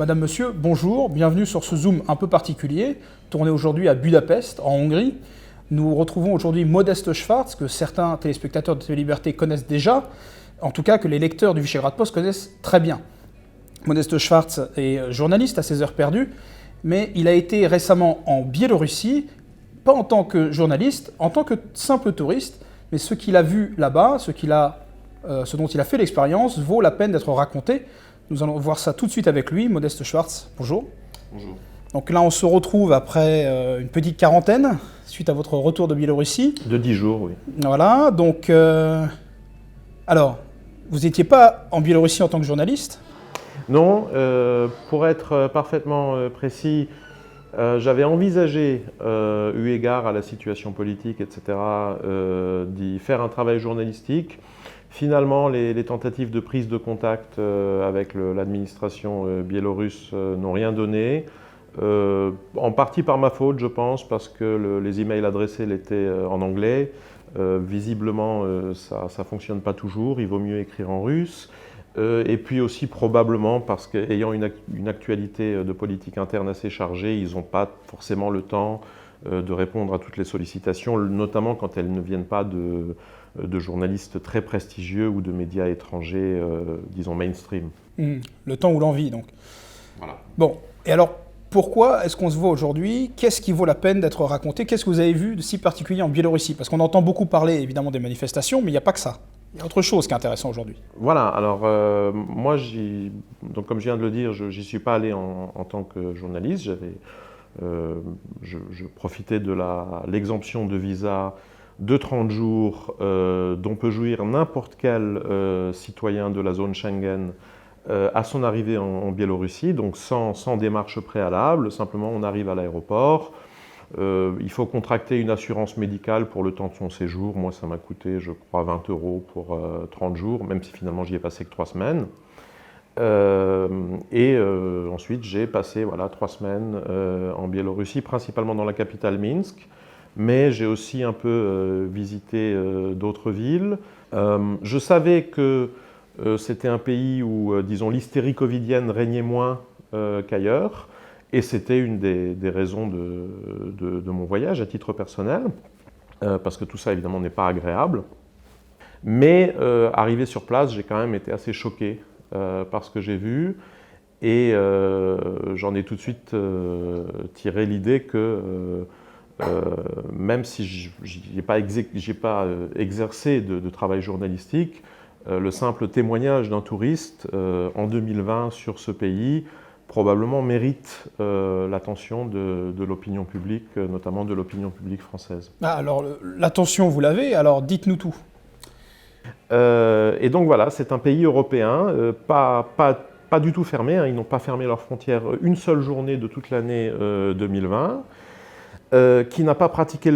Madame, Monsieur, bonjour, bienvenue sur ce Zoom un peu particulier, tourné aujourd'hui à Budapest, en Hongrie. Nous retrouvons aujourd'hui Modeste Schwarz, que certains téléspectateurs de TV Liberté connaissent déjà, en tout cas que les lecteurs du Visegrad Post connaissent très bien. Modeste Schwarz est journaliste à ses heures perdues, mais il a été récemment en Biélorussie, pas en tant que journaliste, en tant que simple touriste, mais ce qu'il a vu là-bas, ce dont il a fait l'expérience, vaut la peine d'être raconté. Nous allons voir ça tout de suite avec lui. Modeste Schwarz, bonjour. Bonjour. Donc là, on se retrouve après une petite quarantaine, suite à votre retour de Biélorussie. De 10 jours, oui. Voilà, donc... Alors, vous n'étiez pas en Biélorussie en tant que journaliste ? Non, pour être parfaitement précis, j'avais envisagé, eu égard à la situation politique, etc., d'y faire un travail journalistique. Finalement, les tentatives de prise de contact avec l'administration biélorusse n'ont rien donné. En partie par ma faute, je pense, parce que les emails adressés l'étaient en anglais. Visiblement, ça ne fonctionne pas toujours, il vaut mieux écrire en russe. Et puis aussi probablement parce qu'ayant une actualité de politique interne assez chargée, ils n'ont pas forcément le temps de répondre à toutes les sollicitations, notamment quand elles ne viennent pas de journalistes très prestigieux ou de médias étrangers, disons mainstream. Le temps ou l'envie, donc. Voilà. Bon, et alors, pourquoi est-ce qu'on se voit aujourd'hui ? Qu'est-ce qui vaut la peine d'être raconté ? Qu'est-ce que vous avez vu de si particulier en Biélorussie ? Parce qu'on entend beaucoup parler, évidemment, des manifestations, mais il n'y a pas que ça. Il y a autre chose qui est intéressant aujourd'hui. Voilà, alors moi, donc, comme je viens de le dire, je n'y suis pas allé en tant que journaliste. Je profitais de l'exemption de visa de 30 jours dont peut jouir n'importe quel citoyen de la zone Schengen à son arrivée en Biélorussie, donc sans démarche préalable. Simplement, on arrive à l'aéroport. Il faut contracter une assurance médicale pour le temps de son séjour. Moi, ça m'a coûté, je crois, 20 € pour 30 jours, même si finalement, j'y ai passé que 3 semaines. Ensuite, j'ai passé 3 semaines en Biélorussie, principalement dans la capitale Minsk, mais j'ai aussi un peu visité d'autres villes. Je savais que c'était un pays où, disons, l'hystérie covidienne régnait moins qu'ailleurs. Et c'était une des raisons de mon voyage à titre personnel, parce que tout ça, évidemment, n'est pas agréable. Mais arrivé sur place, j'ai quand même été assez choqué par ce que j'ai vu. Et j'en ai tout de suite tiré l'idée que même si je n'ai pas exercé de travail journalistique, le simple témoignage d'un touriste en 2020 sur ce pays probablement mérite l'attention de l'opinion publique, notamment de l'opinion publique française. Ah, alors, l'attention, vous l'avez, alors dites-nous tout. Et donc voilà, c'est un pays européen, pas du tout fermé, hein, ils n'ont pas fermé leurs frontières une seule journée de toute l'année 2020, qui n'a pas pratiqué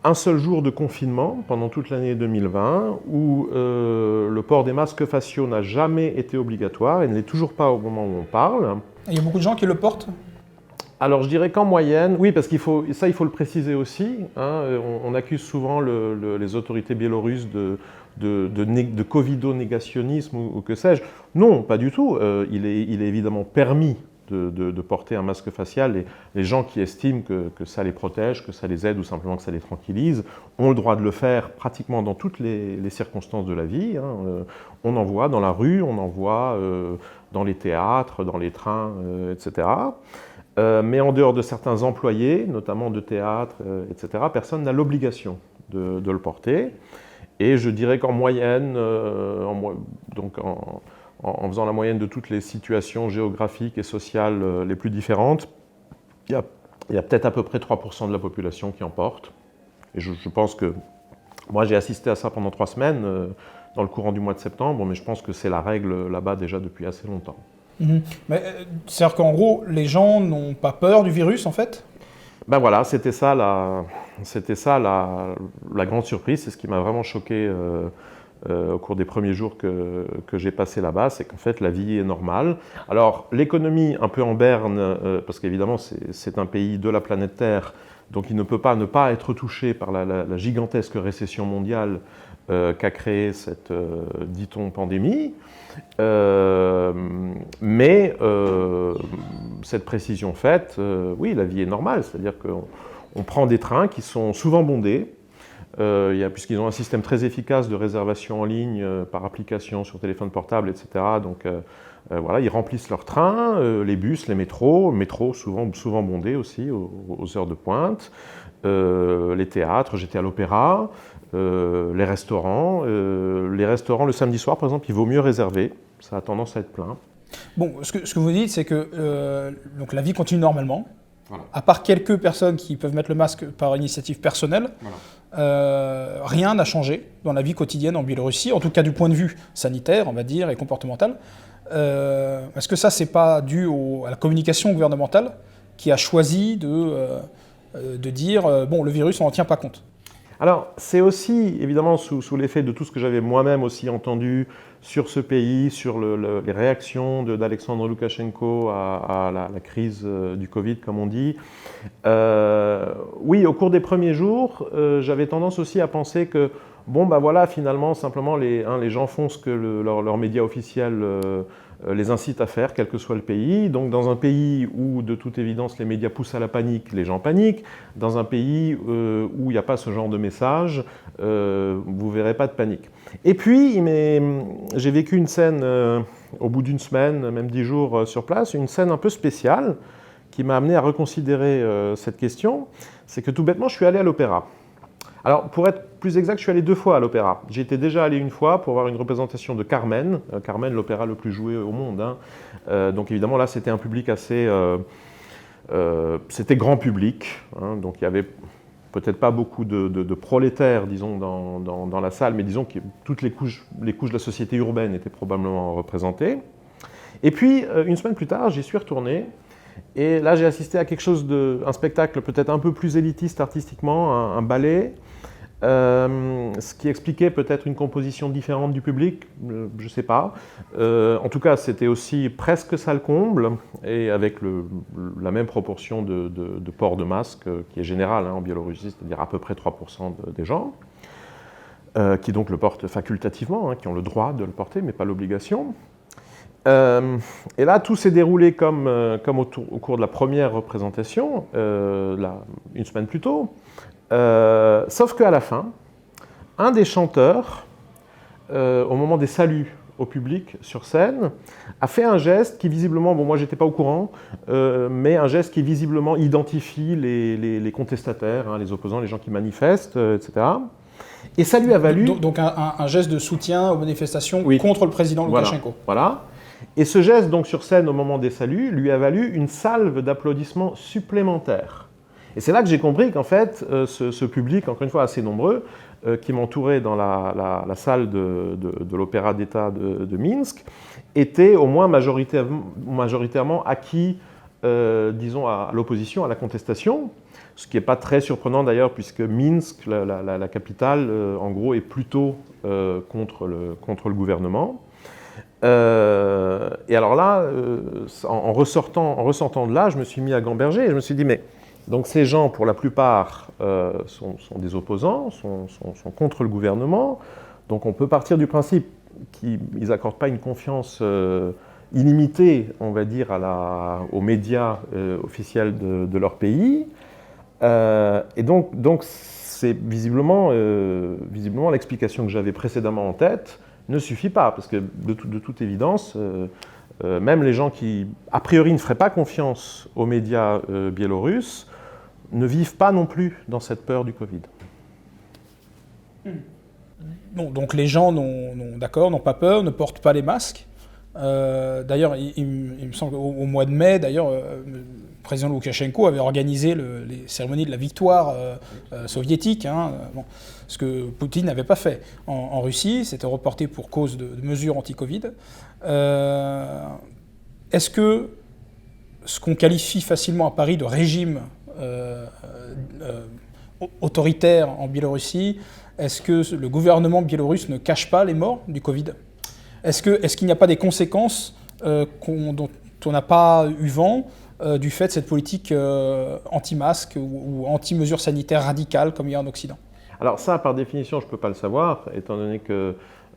un seul jour de confinement pendant toute l'année 2020, où le port des masques faciaux n'a jamais été obligatoire et ne l'est toujours pas au moment où on parle. Il y a beaucoup de gens qui le portent ? Alors je dirais qu'en moyenne, oui, parce qu'il faut le préciser aussi, hein, on accuse souvent les autorités biélorusses de covido-négationnisme ou que sais-je. Non, pas du tout. Il est évidemment permis de porter un masque facial, et les gens qui estiment que ça les protège, que ça les aide ou simplement que ça les tranquillise, ont le droit de le faire pratiquement dans toutes les circonstances de la vie. Hein. On en voit dans la rue, on en voit dans les théâtres, dans les trains, etc. Mais en dehors de certains employés, notamment de théâtre, etc., personne n'a l'obligation de le porter. Et je dirais qu'en moyenne, en faisant la moyenne de toutes les situations géographiques et sociales les plus différentes, il y a peut-être à peu près 3% de la population qui en porte. Et je pense que moi j'ai assisté à ça pendant 3 semaines dans le courant du mois de septembre, mais je pense que c'est la règle là-bas déjà depuis assez longtemps. Mais c'est-à-dire qu'en gros, les gens n'ont pas peur du virus, en fait ? Ben voilà, c'était ça la grande surprise, c'est ce qui m'a vraiment choqué au cours des premiers jours que j'ai passé là-bas, c'est qu'en fait la vie est normale. Alors l'économie un peu en berne, parce qu'évidemment c'est un pays de la planète Terre, donc il ne peut pas ne pas être touché par la gigantesque récession mondiale qu'a créé cette, dit-on, pandémie. Mais cette précision faite, oui, la vie est normale, c'est-à-dire qu'on prend des trains qui sont souvent bondés, puisqu'ils ont un système très efficace de réservation en ligne par application sur téléphone portable, etc. Donc voilà, ils remplissent leurs trains, les bus, les métros souvent bondés aussi aux heures de pointe, les théâtres, j'étais à l'opéra, les restaurants. Les restaurants, le samedi soir, par exemple, il vaut mieux réserver, ça a tendance à être plein. Bon, ce que vous dites, c'est que donc la vie continue normalement, voilà. À part quelques personnes qui peuvent mettre le masque par initiative personnelle. Voilà. Rien n'a changé dans la vie quotidienne en Biélorussie, en tout cas du point de vue sanitaire, on va dire, et comportemental. Est-ce que ça, c'est pas dû à la communication gouvernementale qui a choisi de dire bon, le virus, on n'en tient pas compte? Alors, c'est aussi, évidemment, sous l'effet de tout ce que j'avais moi-même aussi entendu sur ce pays, sur les réactions d'Alexandre Loukachenko à la crise du Covid, comme on dit. Oui, au cours des premiers jours, j'avais tendance aussi à penser que, bon, bah voilà, finalement, simplement, les gens font ce que leurs médias officiels les incitent à faire, quel que soit le pays. Donc dans un pays où, de toute évidence, les médias poussent à la panique, les gens paniquent. Dans un pays où il n'y a pas ce genre de message, vous ne verrez pas de panique. Et puis, j'ai vécu une scène, au bout d'une semaine, même 10 jours sur place, une scène un peu spéciale qui m'a amené à reconsidérer cette question. C'est que tout bêtement, je suis allé à l'opéra. Alors, pour être plus exact, je suis allé 2 fois à l'opéra. J'y étais déjà allé une fois pour voir une représentation de Carmen. Carmen, l'opéra le plus joué au monde. Hein. Donc évidemment, là, c'était un public assez... c'était grand public. Hein. Donc il y avait peut-être pas beaucoup de prolétaires, disons, dans la salle, mais disons que toutes les couches de la société urbaine étaient probablement représentées. Et puis, une semaine plus tard, j'y suis retourné. Et là, j'ai assisté à quelque chose un spectacle peut-être un peu plus élitiste artistiquement, un ballet, ce qui expliquait peut-être une composition différente du public, je ne sais pas. En tout cas, c'était aussi presque salle comble, et avec la même proportion de port de masque, qui est générale en Biélorussie, c'est-à-dire à peu près 3% des gens, qui donc le portent facultativement, qui ont le droit de le porter, mais pas l'obligation. Et là, tout s'est déroulé comme au cours de la première représentation, une semaine plus tôt, sauf qu'à la fin, un des chanteurs, au moment des saluts au public sur scène, a fait un geste qui visiblement, bon moi j'étais pas au courant, mais un geste qui visiblement identifie les contestataires, les opposants, les gens qui manifestent, etc. Et ça lui a valu... Donc un geste de soutien aux manifestations contre le président Loukachenko. Voilà. Et ce geste, donc, sur scène au moment des saluts, lui a valu une salve d'applaudissements supplémentaires. Et c'est là que j'ai compris qu'en fait, ce public, encore une fois assez nombreux, qui m'entourait dans la salle de l'Opéra d'État de Minsk, était au moins majoritairement acquis, disons, à l'opposition, à la contestation, ce qui n'est pas très surprenant d'ailleurs, puisque Minsk, la capitale, en gros, est plutôt contre le gouvernement. Et alors là, en ressortant de là, je me suis mis à gamberger et je me suis dit, mais donc ces gens, pour la plupart, sont des opposants, sont contre le gouvernement, donc on peut partir du principe qu'ils n'accordent pas une confiance illimitée, on va dire, aux médias officiels de leur pays. Et donc c'est visiblement l'explication que j'avais précédemment en tête ne suffit pas, parce que de toute évidence, même les gens qui, a priori, ne feraient pas confiance aux médias biélorusses, ne vivent pas non plus dans cette peur du Covid. Bon, donc les gens n'ont pas peur, ne portent pas les masques. D'ailleurs, il me semble qu'au mois de mai, d'ailleurs, le président Loukachenko avait organisé les cérémonies de la victoire soviétique, ce que Poutine n'avait pas fait. En Russie, c'était reporté pour cause de mesures anti-Covid. Est-ce que ce qu'on qualifie facilement à Paris de régime autoritaire en Biélorussie, est-ce que le gouvernement biélorusse ne cache pas les morts du Covid ? Est-ce qu'il n'y a pas des conséquences dont on n'a pas eu vent du fait de cette politique anti-masque ou anti-mesures sanitaires radicales comme il y a en Occident ? Alors ça, par définition, je ne peux pas le savoir, étant donné que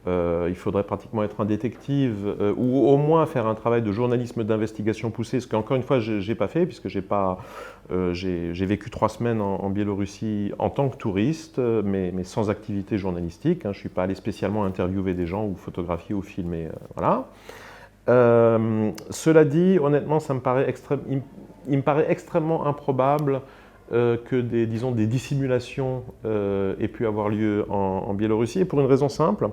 il faudrait pratiquement être un détective ou au moins faire un travail de journalisme d'investigation poussé, ce qu'encore une fois, je n'ai pas fait, puisque j'ai vécu 3 semaines en Biélorussie en tant que touriste, mais sans activité journalistique. Je ne suis pas allé spécialement interviewer des gens ou photographier ou filmer. Voilà. Cela dit, honnêtement, il me paraît extrêmement improbable que des dissimulations aient pu avoir lieu en Biélorussie, et pour une raison simple,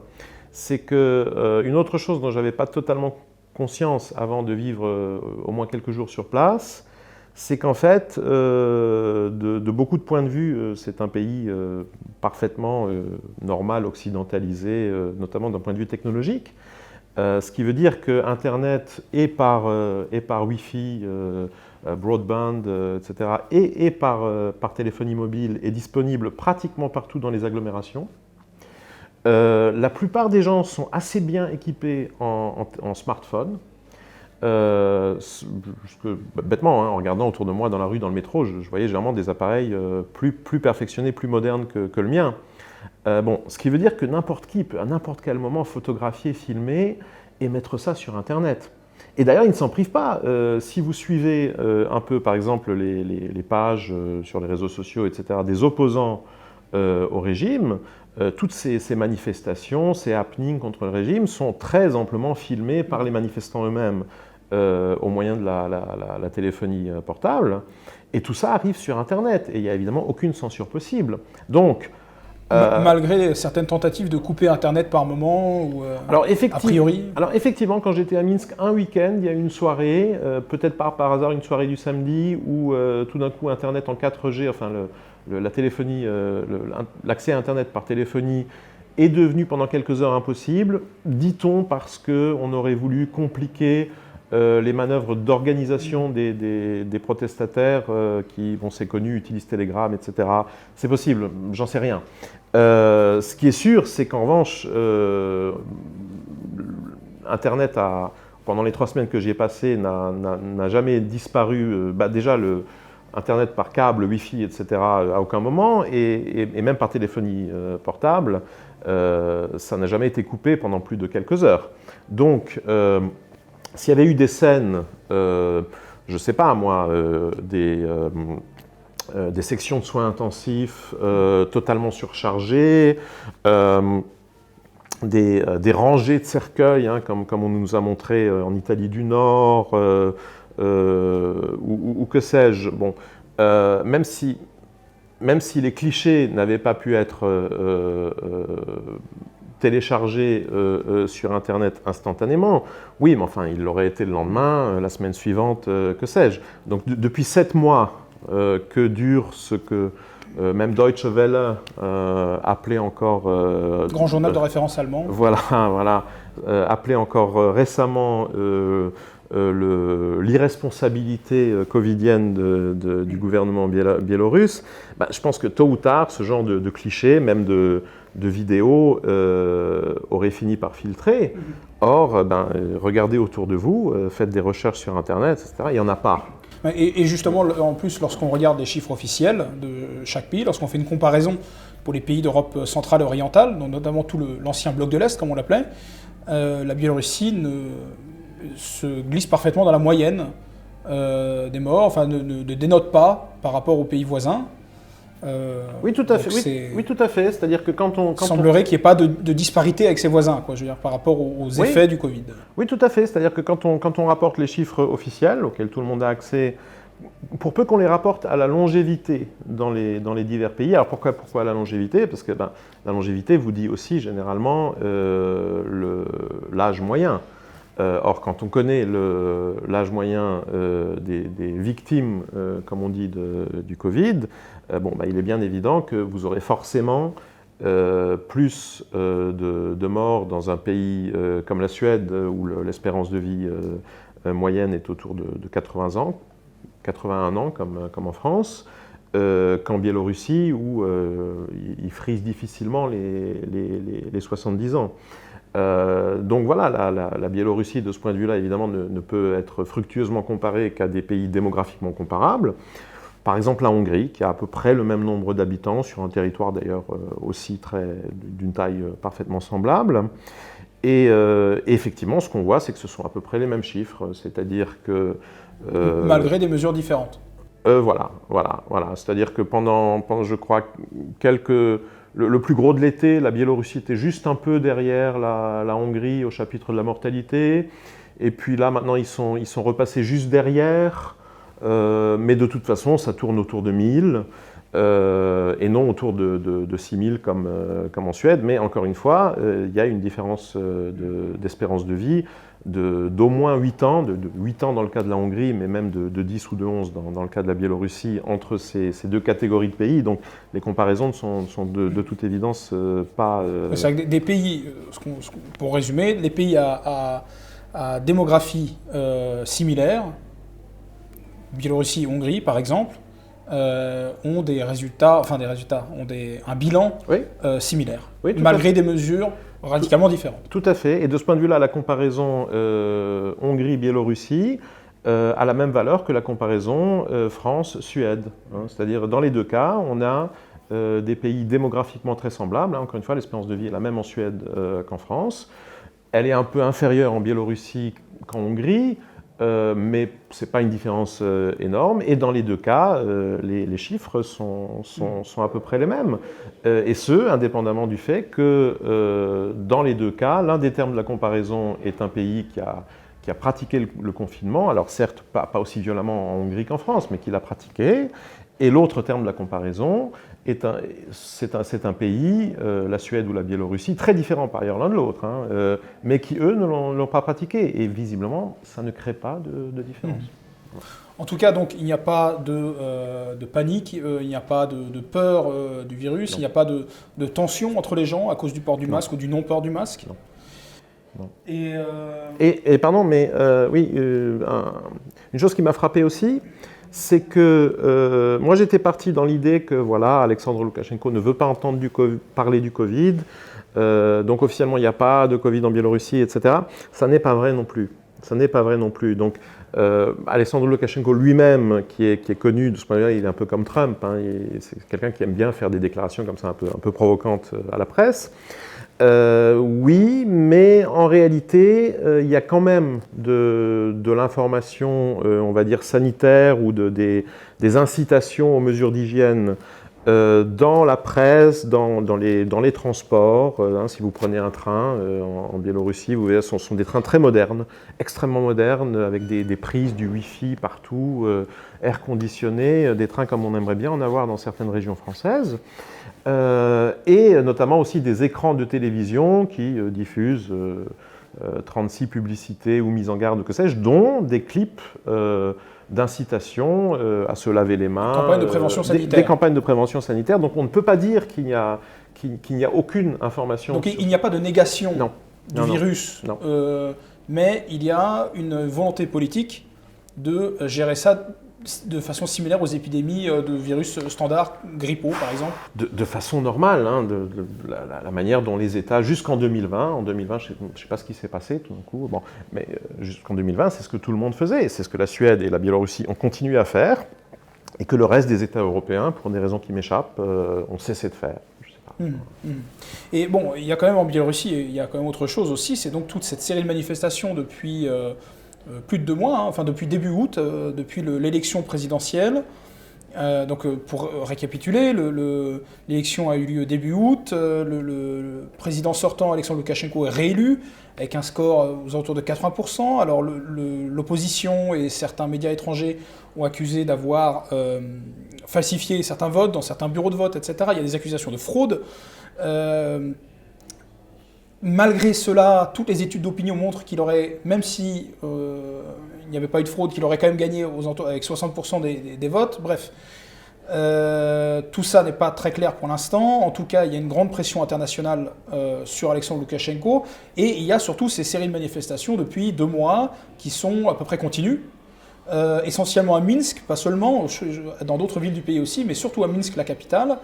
c'est qu'une autre chose dont je n'avais pas totalement conscience avant de vivre au moins quelques jours sur place, c'est qu'en fait, de beaucoup de points de vue, c'est un pays parfaitement normal, occidentalisé, notamment d'un point de vue technologique. Ce qui veut dire que Internet, et par Wi-Fi, broadband, etc., et par téléphonie mobile, est disponible pratiquement partout dans les agglomérations. La plupart des gens sont assez bien équipés en smartphone. Bêtement, en regardant autour de moi dans la rue, dans le métro, je voyais généralement des appareils plus perfectionnés, plus modernes que le mien. Ce qui veut dire que n'importe qui peut à n'importe quel moment photographier, filmer et mettre ça sur Internet. Et d'ailleurs, ils ne s'en privent pas. Si vous suivez un peu, par exemple, les pages sur les réseaux sociaux, etc., des opposants au régime, toutes ces manifestations, ces happenings contre le régime sont très amplement filmées par les manifestants eux-mêmes au moyen de la téléphonie portable. Et tout ça arrive sur Internet. Et il n'y a évidemment aucune censure possible. Donc, malgré certaines tentatives de couper Internet par moment, ou a priori. Alors effectivement, quand j'étais à Minsk un week-end, il y a eu une soirée, peut-être par hasard une soirée du samedi, où tout d'un coup Internet en 4G, enfin la téléphonie, l'accès à Internet par téléphonie est devenu pendant quelques heures impossible, dit-on parce qu'on aurait voulu compliquer les manœuvres d'organisation des protestataires qui, c'est connu, utilisent Telegram, etc. C'est possible, j'en sais rien. Ce qui est sûr, c'est qu'en revanche, Internet, pendant les 3 semaines que j'y ai passées, n'a jamais disparu. Déjà, Internet par câble, Wi-Fi, etc., à aucun moment, et même par téléphonie portable, ça n'a jamais été coupé pendant plus de quelques heures. Donc, s'il y avait eu des scènes, je ne sais pas moi, des sections de soins intensifs totalement surchargées, des rangées de cercueils, comme on nous a montré en Italie du Nord, ou que sais-je. Même si les clichés n'avaient pas pu être téléchargés sur Internet instantanément, oui, mais enfin, il l'aurait été le lendemain, la semaine suivante, que sais-je. Donc, depuis 7 mois que dure ce que même Deutsche Welle appelait encore... grand journal de référence allemand. Voilà, appelait encore récemment l'irresponsabilité covidienne du gouvernement biélorusse. Je pense que tôt ou tard, ce genre de clichés, même de vidéos, aurait fini par filtrer. Or, regardez autour de vous, faites des recherches sur Internet, etc. Il n'y en a pas. Et justement, en plus, lorsqu'on regarde les chiffres officiels de chaque pays, lorsqu'on fait une comparaison pour les pays d'Europe centrale et orientale, notamment tout l'ancien bloc de l'Est, comme on l'appelait, la Biélorussie se glisse parfaitement dans la moyenne des morts, enfin ne dénote pas par rapport aux pays voisins. Oui, tout à fait. Oui, tout à fait. C'est-à-dire que il semblerait qu'il n'y ait pas de disparité avec ses voisins, je veux dire, par rapport aux effets du Covid. Oui, tout à fait. C'est-à-dire que quand on rapporte les chiffres officiels, auxquels tout le monde a accès, pour peu qu'on les rapporte à la longévité dans les divers pays. Alors pourquoi la longévité? Parce que la longévité vous dit aussi généralement l'âge moyen. Or, quand on connaît l'âge moyen des victimes, comme on dit, du Covid, il est bien évident que vous aurez forcément plus de morts dans un pays comme la Suède, où l'espérance de vie moyenne est autour de 81 ans, comme en France, qu'en Biélorussie, où ils frisent difficilement les 70 ans. Donc voilà, la Biélorussie, de ce point de vue-là, évidemment, ne peut être fructueusement comparée qu'à des pays démographiquement comparables. Par exemple, la Hongrie, qui a à peu près le même nombre d'habitants, sur un territoire d'ailleurs aussi d'une taille parfaitement semblable. Et effectivement, ce qu'on voit, c'est que ce sont à peu près les mêmes chiffres, c'est-à-dire que... malgré des mesures différentes. Voilà. C'est-à-dire que pendant, je crois, le plus gros de l'été, la Biélorussie était juste un peu derrière la Hongrie au chapitre de la mortalité. Et puis là, maintenant, ils sont repassés juste derrière. Mais de toute façon, ça tourne autour de 1000. Et non autour de 6000 comme en Suède. Mais encore une fois, il y a une différence d'espérance de vie d'au moins 8 ans, de 8 ans dans le cas de la Hongrie, mais même de 10 ou de 11 dans le cas de la Biélorussie, entre ces deux catégories de pays. Donc les comparaisons sont de toute évidence pas... C'est vrai que des pays, pour résumer, les pays à démographie similaire, Biélorussie, Hongrie par exemple, ont un bilan similaire, oui, malgré des mesures radicalement différentes. Tout à fait. Et de ce point de vue-là, la comparaison Hongrie-Biélorussie a la même valeur que la comparaison France-Suède. C'est-à-dire, dans les deux cas, on a des pays démographiquement très semblables. Encore une fois, l'espérance de vie est la même en Suède qu'en France. Elle est un peu inférieure en Biélorussie qu'en Hongrie. Mais ce n'est pas une différence énorme. Et dans les deux cas, les chiffres sont à peu près les mêmes. Et ce, indépendamment du fait que dans les deux cas, l'un des termes de la comparaison est un pays qui a pratiqué le confinement, alors certes pas aussi violemment en Hongrie qu'en France, mais qui l'a pratiqué. Et l'autre terme de la comparaison, c'est un pays, la Suède ou la Biélorussie, très différents par ailleurs l'un de l'autre, mais qui, eux, ne l'ont pas pratiqué. Et visiblement, ça ne crée pas de différence. En tout cas, donc, il n'y a pas de panique, il n'y a pas de peur du virus, il n'y a pas de tension entre les gens à cause du port du masque ou du non-port du masque. Non. Et pardon, mais oui, une chose qui m'a frappé aussi, c'est que moi j'étais parti dans l'idée que voilà, Alexandre Loukachenko ne veut pas entendre parler du Covid, donc officiellement il n'y a pas de Covid en Biélorussie, etc. Ça n'est pas vrai non plus. Donc Alexandre Loukachenko lui-même, qui est connu de ce point de vue-là, il est un peu comme Trump, c'est quelqu'un qui aime bien faire des déclarations comme ça un peu provocantes à la presse. Oui, mais en réalité, il y a quand même de l'information, on va dire sanitaire, ou des incitations aux mesures d'hygiène dans la presse, dans les transports. Si vous prenez un train en Biélorussie, vous verrez, ce sont des trains très modernes, extrêmement modernes, avec des prises, du Wi-Fi partout, air conditionné, des trains comme on aimerait bien en avoir dans certaines régions françaises. Et notamment aussi des écrans de télévision qui diffusent 36 publicités ou mises en garde, que sais-je, dont des clips d'incitation à se laver les mains. Campagne de prévention sanitaire. Des campagnes de prévention sanitaire. Donc on ne peut pas dire qu'il n'y a aucune information. Donc il n'y a pas de négation du virus, non. Mais il y a une volonté politique de gérer ça de façon similaire aux épidémies de virus standards, grippaux par exemple. De façon normale, la manière dont les États, jusqu'en 2020, je ne sais pas ce qui s'est passé tout d'un coup, mais jusqu'en 2020, c'est ce que tout le monde faisait, c'est ce que la Suède et la Biélorussie ont continué à faire, et que le reste des États européens, pour des raisons qui m'échappent, ont cessé de faire. Je sais pas. Et bon, il y a quand même en Biélorussie, il y a quand même autre chose aussi, c'est donc toute cette série de manifestations depuis... plus de 2 mois, depuis début août, depuis l'élection présidentielle. Donc pour récapituler, l'élection a eu lieu début août, le président sortant Alexandre Loukachenko est réélu avec un score aux alentours de 80%. Alors l'opposition et certains médias étrangers ont accusé d'avoir falsifié certains votes dans certains bureaux de vote, etc. Il y a des accusations de fraude. Malgré cela, toutes les études d'opinion montrent qu'il aurait, même si il n'y avait pas eu de fraude, qu'il aurait quand même gagné avec 60% des votes. Bref, tout ça n'est pas très clair pour l'instant. En tout cas, il y a une grande pression internationale sur Alexandre Loukachenko. Et il y a surtout ces séries de manifestations depuis 2 mois qui sont à peu près continues. Essentiellement à Minsk, pas seulement, dans d'autres villes du pays aussi, mais surtout à Minsk, la capitale.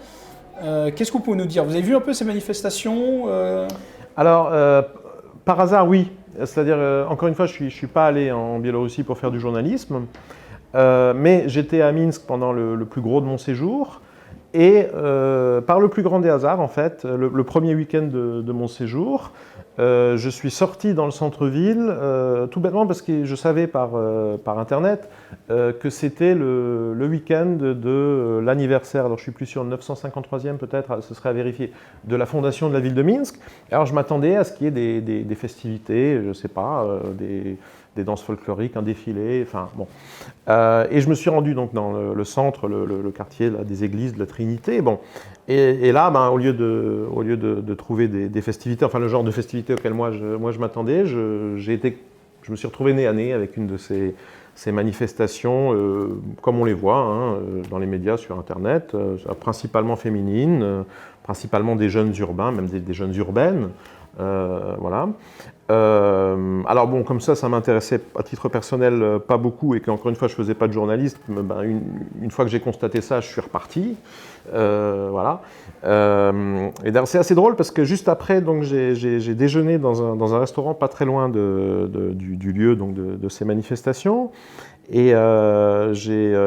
Qu'est-ce que vous pouvez nous dire? Vous avez vu un peu ces manifestations Alors, par hasard, oui. C'est-à-dire, encore une fois, je ne suis pas allé en Biélorussie pour faire du journalisme. Mais j'étais à Minsk pendant le plus gros de mon séjour. Et par le plus grand des hasards, en fait, le premier week-end de mon séjour, je suis sorti dans le centre-ville, tout bêtement parce que je savais par Internet que c'était le week-end de l'anniversaire, alors je suis plus sûr, le 953e peut-être, ce serait à vérifier, de la fondation de la ville de Minsk. Alors je m'attendais à ce qu'il y ait des festivités, je ne sais pas, des danses folkloriques, un défilé, enfin bon. Et je me suis rendu donc dans le centre, le quartier là, des églises de la Trinité. Bon. Et là, ben, au lieu de trouver des festivités, enfin le genre de festivités auxquelles moi je m'attendais, je me suis retrouvé nez à nez avec une de ces manifestations, comme on les voit hein, dans les médias sur Internet, principalement féminines, principalement des jeunes urbains, même des jeunes urbaines. Voilà. Alors bon, comme ça m'intéressait à titre personnel pas beaucoup et qu'encore une fois je faisais pas de journalisme, ben, une fois que j'ai constaté ça, je suis reparti. Voilà. Et c'est assez drôle parce que juste après, donc j'ai déjeuné dans un restaurant pas très loin du lieu donc de ces manifestations. Et j'ai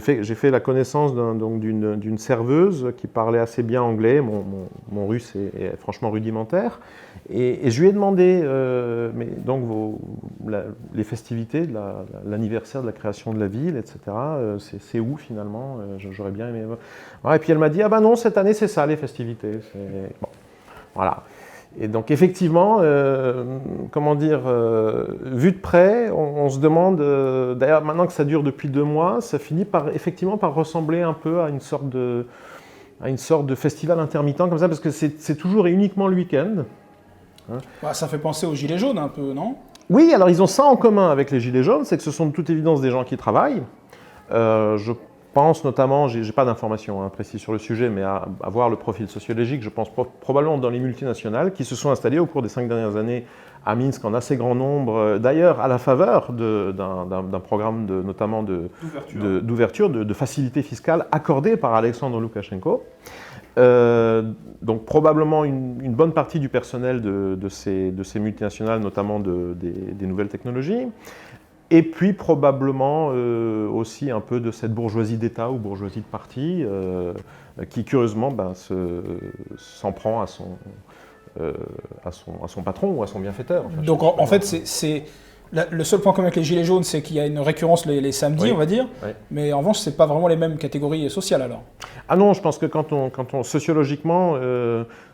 fait la connaissance d'une serveuse qui parlait assez bien anglais. Mon russe est franchement rudimentaire. Et je lui ai demandé, mais donc les festivités, l'anniversaire de la création de la ville, etc., c'est où finalement? J'aurais bien aimé. Ouais, et puis elle m'a dit, ah ben non, cette année c'est ça les festivités. Bon, voilà. Et donc effectivement, comment dire, vu de près, on se demande, d'ailleurs maintenant que ça dure depuis 2 mois, ça finit effectivement par ressembler un peu à une sorte de festival intermittent comme ça, parce que c'est toujours et uniquement le week-end. Hein. Bah, ça fait penser aux Gilets jaunes un peu, non? Oui, alors ils ont ça en commun avec les Gilets jaunes, c'est que ce sont de toute évidence des gens qui travaillent. Je pense notamment, je n'ai pas d'informations précises sur le sujet, mais à voir le profil sociologique, je pense probablement dans les multinationales qui se sont installées au cours des 5 dernières années à Minsk en assez grand nombre, d'ailleurs à la faveur d'un programme notamment d'ouverture, de facilité fiscale accordé par Alexandre Loukachenko. Donc probablement une bonne partie du personnel de ces multinationales, notamment des nouvelles technologies. Et puis probablement aussi un peu de cette bourgeoisie d'État ou bourgeoisie de parti qui curieusement s'en prend à son patron ou à son bienfaiteur. Enfin, donc en fait, le seul point commun avec les Gilets jaunes, c'est qu'il y a une récurrence les samedis, oui, on va dire, oui. Mais en revanche, ce n'est pas vraiment les mêmes catégories sociales alors. Ah non, je pense que quand on sociologiquement,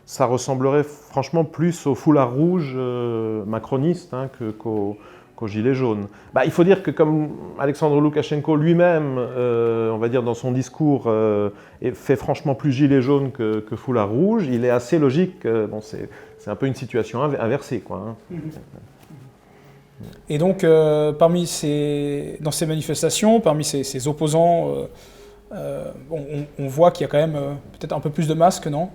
ça ressemblerait franchement plus au foulard rouge macroniste hein, qu'aux Gilets jaunes. Bah, il faut dire que comme Alexandre Loukachenko lui-même, on va dire dans son discours, fait franchement plus gilet jaune que foulard rouge, il est assez logique, bon, c'est un peu une situation inversée, quoi. Hein. Et donc, dans ces manifestations, parmi ces opposants, on voit qu'il y a quand même peut-être un peu plus de masques, non ?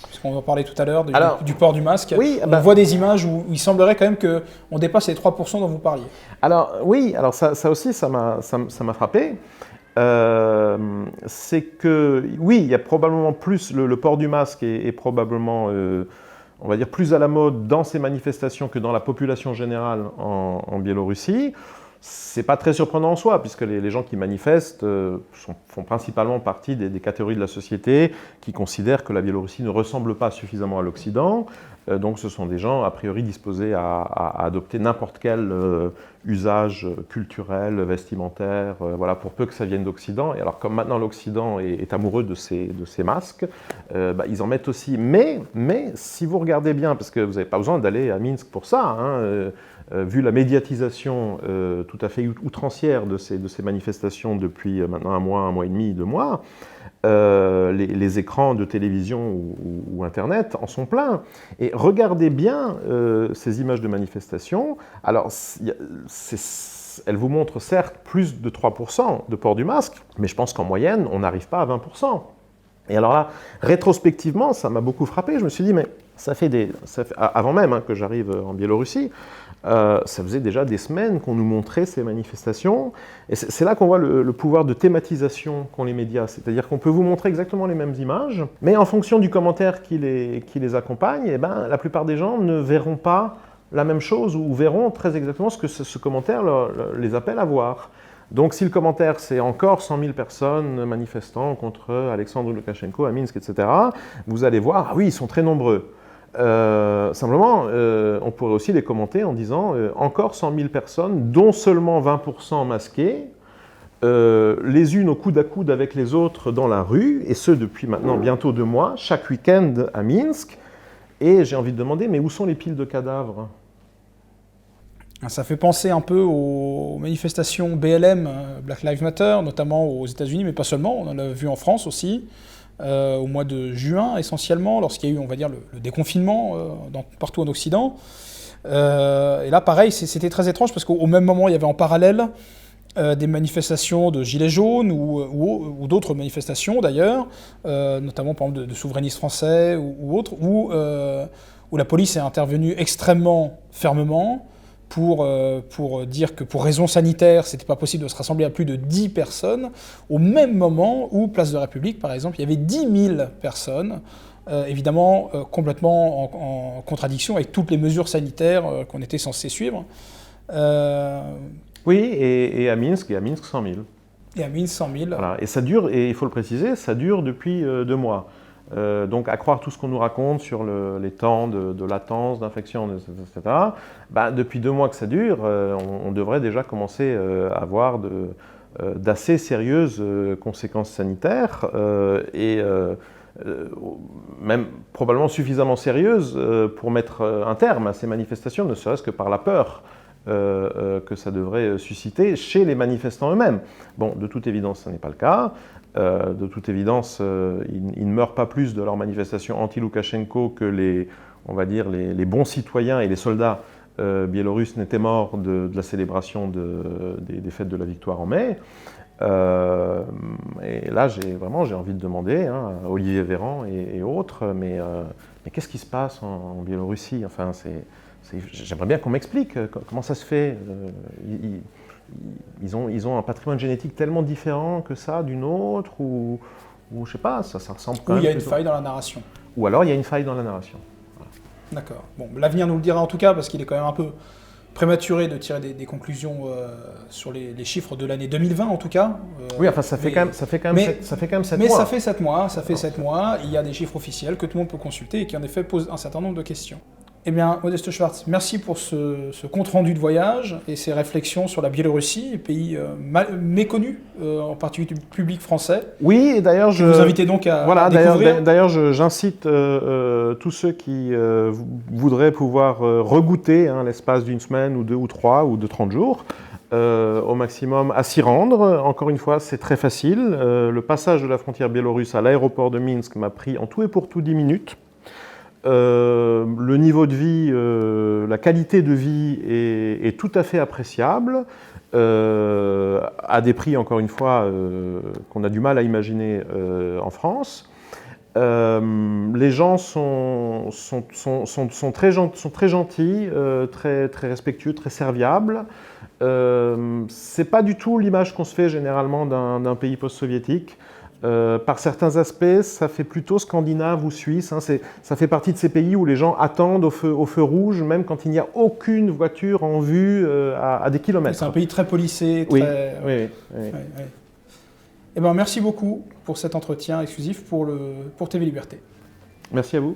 Puisqu'on en parlait tout à l'heure du port du masque. Oui, on voit des images où il semblerait quand même qu'on dépasse les 3% dont vous parliez. Alors oui, alors ça aussi, ça m'a frappé. C'est que, oui, il y a probablement plus, le port du masque est probablement, on va dire, plus à la mode dans ces manifestations que dans la population générale en Biélorussie. C'est pas très surprenant en soi, puisque les gens qui manifestent font principalement partie des catégories de la société qui considèrent que la Biélorussie ne ressemble pas suffisamment à l'Occident. Donc ce sont des gens a priori disposés à adopter n'importe quel usage culturel, vestimentaire, voilà, pour peu que ça vienne d'Occident. Et alors comme maintenant l'Occident est amoureux de ces masques, ils en mettent aussi. Mais si vous regardez bien, parce que vous n'avez pas besoin d'aller à Minsk pour ça, hein, vu la médiatisation tout à fait outrancière de ces manifestations depuis maintenant 1 mois et demi, 2 mois, les écrans de télévision ou Internet en sont pleins. Et regardez bien ces images de manifestations. Alors, elles vous montrent certes plus de 3% de port du masque, mais je pense qu'en moyenne, on n'arrive pas à 20%. Et alors là, rétrospectivement, ça m'a beaucoup frappé. Je me suis dit, mais ça fait avant même que j'arrive en Biélorussie, ça faisait déjà des semaines qu'on nous montrait ces manifestations. Et c'est là qu'on voit le pouvoir de thématisation qu'ont les médias. C'est-à-dire qu'on peut vous montrer exactement les mêmes images, mais en fonction du commentaire qui les accompagne, eh ben, la plupart des gens ne verront pas la même chose ou verront très exactement ce que ce commentaire les appelle à voir. Donc si le commentaire c'est encore 100 000 personnes manifestant contre Alexandre Loukachenko à Minsk, etc., vous allez voir, ah oui, ils sont très nombreux. Simplement, on pourrait aussi les commenter en disant encore 100 000 personnes, dont seulement 20% masquées, les unes au coude à coude avec les autres dans la rue, et ce depuis maintenant bientôt 2 mois, chaque week-end à Minsk. Et j'ai envie de demander, mais où sont les piles de cadavres ? Ça fait penser un peu aux manifestations BLM, Black Lives Matter, notamment aux États-Unis, mais pas seulement, on en a vu en France aussi, au mois de juin essentiellement, lorsqu'il y a eu, on va dire, le déconfinement partout en Occident. Et là, pareil, c'était très étrange parce qu'au même moment, il y avait en parallèle des manifestations de gilets jaunes ou d'autres manifestations d'ailleurs, notamment par exemple de souverainistes français ou autres, où la police est intervenue extrêmement fermement, pour dire que pour raisons sanitaires, c'était pas possible de se rassembler à plus de 10 personnes, au même moment où, place de la République, par exemple, il y avait 10 000 personnes, évidemment complètement en contradiction avec toutes les mesures sanitaires qu'on était censé suivre. Oui, et à Minsk 100 000. Et à Minsk, 100 000. Voilà. Et ça dure, et il faut le préciser, ça dure depuis 2 mois. Donc à croire tout ce qu'on nous raconte sur les temps de latence, d'infection, etc., depuis 2 mois que ça dure, on devrait déjà commencer à avoir d'assez sérieuses conséquences sanitaires et même probablement suffisamment sérieuses pour mettre un terme à ces manifestations, ne serait-ce que par la peur que ça devrait susciter chez les manifestants eux-mêmes. Bon, de toute évidence, ce n'est pas le cas. De toute évidence, ils ne meurent pas plus de leur manifestation anti-Loukachenko que les bons citoyens et les soldats biélorusses n'étaient morts de la célébration des fêtes de la victoire en mai. Et là, j'ai envie de demander à Olivier Véran et autres, mais qu'est-ce qui se passe en Biélorussie ? Enfin, j'aimerais bien qu'on m'explique comment ça se fait. Ils ont un patrimoine génétique tellement différent que ça d'une autre, ou je sais pas, ça ressemble quand même. Ou il y a une faille dans la narration. Ou alors il y a une faille dans la narration. Voilà. D'accord. Bon, l'avenir nous le dira en tout cas, parce qu'il est quand même un peu prématuré de tirer des conclusions sur les chiffres de l'année 2020 en tout cas. Oui, enfin ça fait quand même 7 mois. Mais ça fait 7 mois, il y a des chiffres officiels que tout le monde peut consulter et qui en effet posent un certain nombre de questions. Eh bien, Modeste Schwartz, merci pour ce compte-rendu de voyage et ces réflexions sur la Biélorussie, pays méconnu, en particulier du public français. Oui, et d'ailleurs, je vous invite donc à découvrir. D'ailleurs, j'incite tous ceux qui voudraient pouvoir regoûter l'espace d'une semaine ou 2 ou 3 ou de 30 jours, au maximum à s'y rendre. Encore une fois, c'est très facile. Le passage de la frontière biélorusse à l'aéroport de Minsk m'a pris en tout et pour tout 10 minutes. Le niveau de vie, la qualité de vie est tout à fait appréciable, à des prix, encore une fois, qu'on a du mal à imaginer en France. Les gens sont très gentils, très respectueux, très serviables. C'est pas du tout l'image qu'on se fait généralement d'un pays post-soviétique. Par certains aspects, ça fait plutôt scandinave ou suisse. Ça fait partie de ces pays où les gens attendent au feu rouge, même quand il n'y a aucune voiture en vue à des kilomètres. C'est un pays très policé. Oui. Eh bien, merci beaucoup pour cet entretien exclusif pour TV Liberté. Merci à vous.